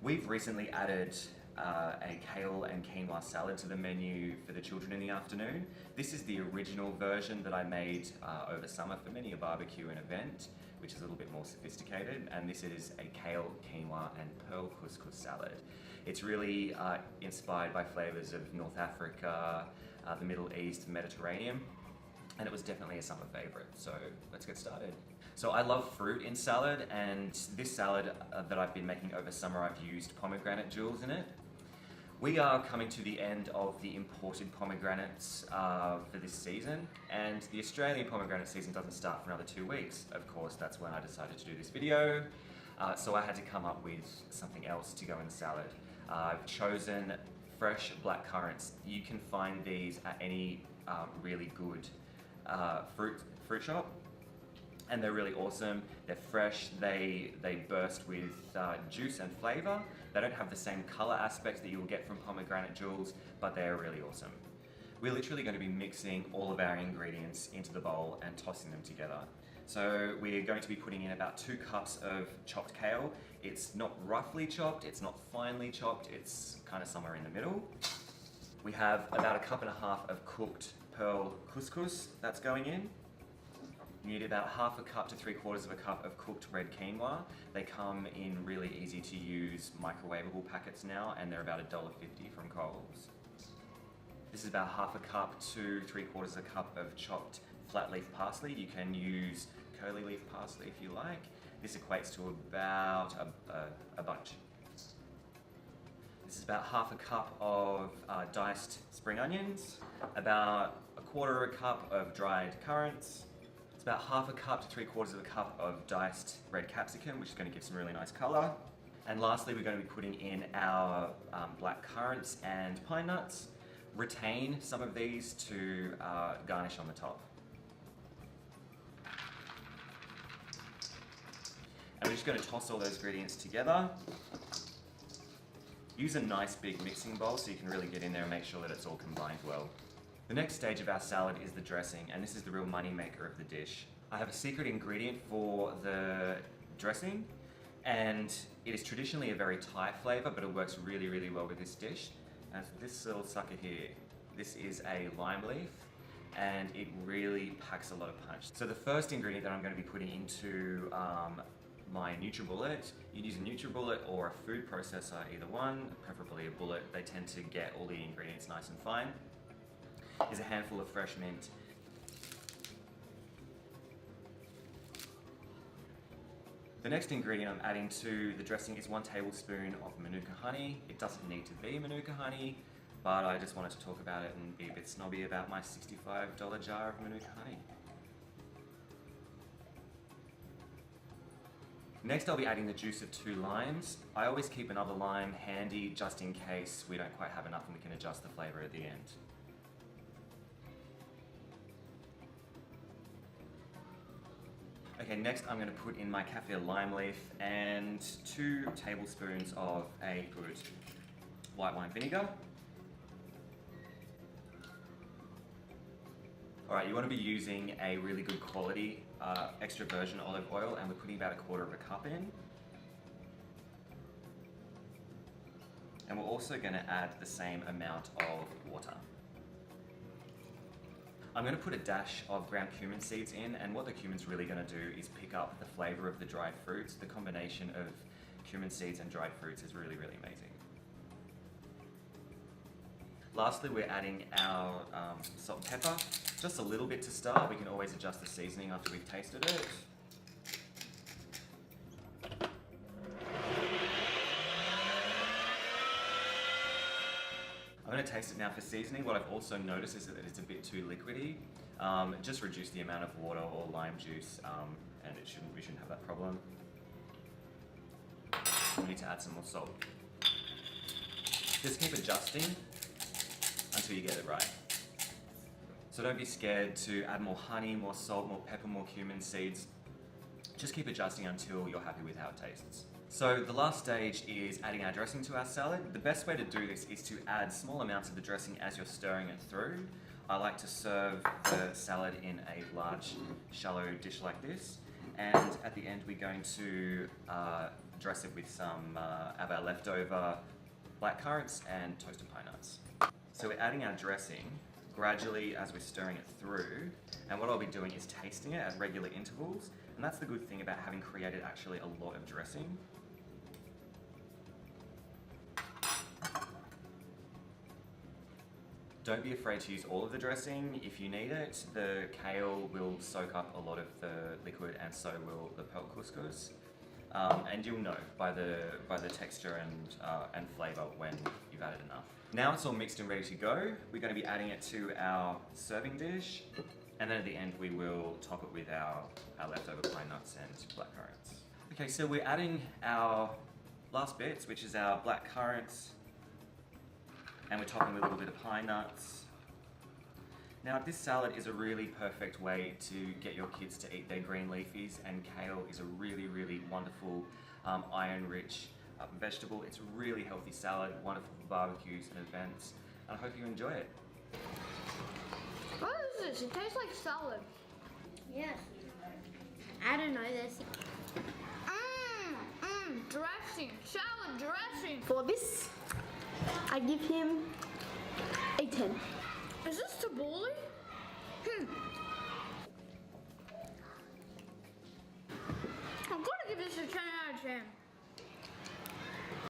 We've recently added a kale and quinoa salad to the menu for the children in the afternoon. This is the original version that I made over summer for many a barbecue and event, which is a little bit more sophisticated, and this is a kale, quinoa and pearl couscous salad. It's really inspired by flavors of North Africa, the Middle East, Mediterranean, and it was definitely a summer favorite, so let's get started. So I love fruit in salad, and this salad that I've been making over summer, I've used pomegranate jewels in it. We are coming to the end of the imported pomegranates for this season, and the Australian pomegranate season doesn't start for another 2 weeks. Of course, that's when I decided to do this video. So I had to come up with something else to go in the salad. I've chosen fresh black currants. You can find these at any really good fruit shop, and they're really awesome. They're fresh, they burst with juice and flavor. They don't have the same color aspect that you'll get from pomegranate jewels, but they're really awesome. We're literally going to be mixing all of our ingredients into the bowl and tossing them together. So we're going to be putting in about 2 cups of chopped kale. It's not roughly chopped, it's not finely chopped, it's kind of somewhere in the middle. We have about 1.5 cups of cooked pearl couscous that's going in. You need about 1/2 cup to 3/4 cup of cooked red quinoa. They come in really easy to use microwavable packets now, and they're about $1.50 from Coles. This is about 1/2 cup to 3/4 cup of chopped flat leaf parsley. You can use curly leaf parsley if you like. This equates to about a bunch. This is about 1/2 cup of diced spring onions, about 1/4 cup of dried currants. It's about 1/2 cup to 3/4 cup of diced red capsicum, which is going to give some really nice color. And lastly, we're going to be putting in our black currants and pine nuts. Retain some of these to garnish on the top. And we're just going to toss all those ingredients together. Use a nice big mixing bowl so you can really get in there and make sure that it's all combined well. The next stage of our salad is the dressing, and this is the real money maker of the dish. I have a secret ingredient for the dressing, and it is traditionally a very Thai flavor, but it works really, really well with this dish. And this little sucker here, this is a lime leaf, and it really packs a lot of punch. So the first ingredient that I'm going to be putting into my NutriBullet, you'd use a NutriBullet or a food processor, either one, preferably a bullet. They tend to get all the ingredients nice and fine. Is a handful of fresh mint. The next ingredient I'm adding to the dressing is 1 tablespoon of Manuka honey. It doesn't need to be Manuka honey, but I just wanted to talk about it and be a bit snobby about my $65 jar of Manuka honey. Next, I'll be adding the juice of 2 limes. I always keep another lime handy just in case we don't quite have enough and we can adjust the flavor at the end. Okay, next I'm going to put in my kaffir lime leaf and 2 tablespoons of a good white wine vinegar. Alright, you want to be using a really good quality extra virgin olive oil, and we're putting about 1/4 cup in. And we're also going to add the same amount of water. I'm going to put a dash of ground cumin seeds in, and what the cumin's really going to do is pick up the flavor of the dried fruits. The combination of cumin seeds and dried fruits is really, really amazing. Lastly, we're adding our salt and pepper, just a little bit to start. We can always adjust the seasoning after we've tasted it. I'm going to taste it now for seasoning. What I've also noticed is that it's a bit too liquidy. Just reduce the amount of water or lime juice, and we shouldn't have that problem. We need to add some more salt. Just keep adjusting until you get it right. So don't be scared to add more honey, more salt, more pepper, more cumin seeds. Just keep adjusting until you're happy with how it tastes. So the last stage is adding our dressing to our salad. The best way to do this is to add small amounts of the dressing as you're stirring it through. I like to serve the salad in a large, shallow dish like this. And at the end, we're going to dress it with some of our leftover black currants and toasted pine nuts. So we're adding our dressing gradually as we're stirring it through, and what I'll be doing is tasting it at regular intervals, and that's the good thing about having created actually a lot of dressing. Don't be afraid to use all of the dressing if you need it. The kale will soak up a lot of the liquid, and so will the pearl couscous. And you'll know by the texture and flavour when you've added enough. Now it's all mixed and ready to go. We're going to be adding it to our serving dish, and then at the end we will top it with our leftover pine nuts and black currants. Okay, so we're adding our last bits, which is our black currants, and we're topping with a little bit of pine nuts. Now this salad is a really perfect way to get your kids to eat their green leafies, and kale is a really, really wonderful iron-rich vegetable. It's a really healthy salad, wonderful for barbecues and events, and I hope you enjoy it. What is this? It tastes like salad. Yes. I don't know this. Dressing, salad dressing. For this, I give him a 10. Is this tabbouleh? I'm gonna give this a 10 out of 10.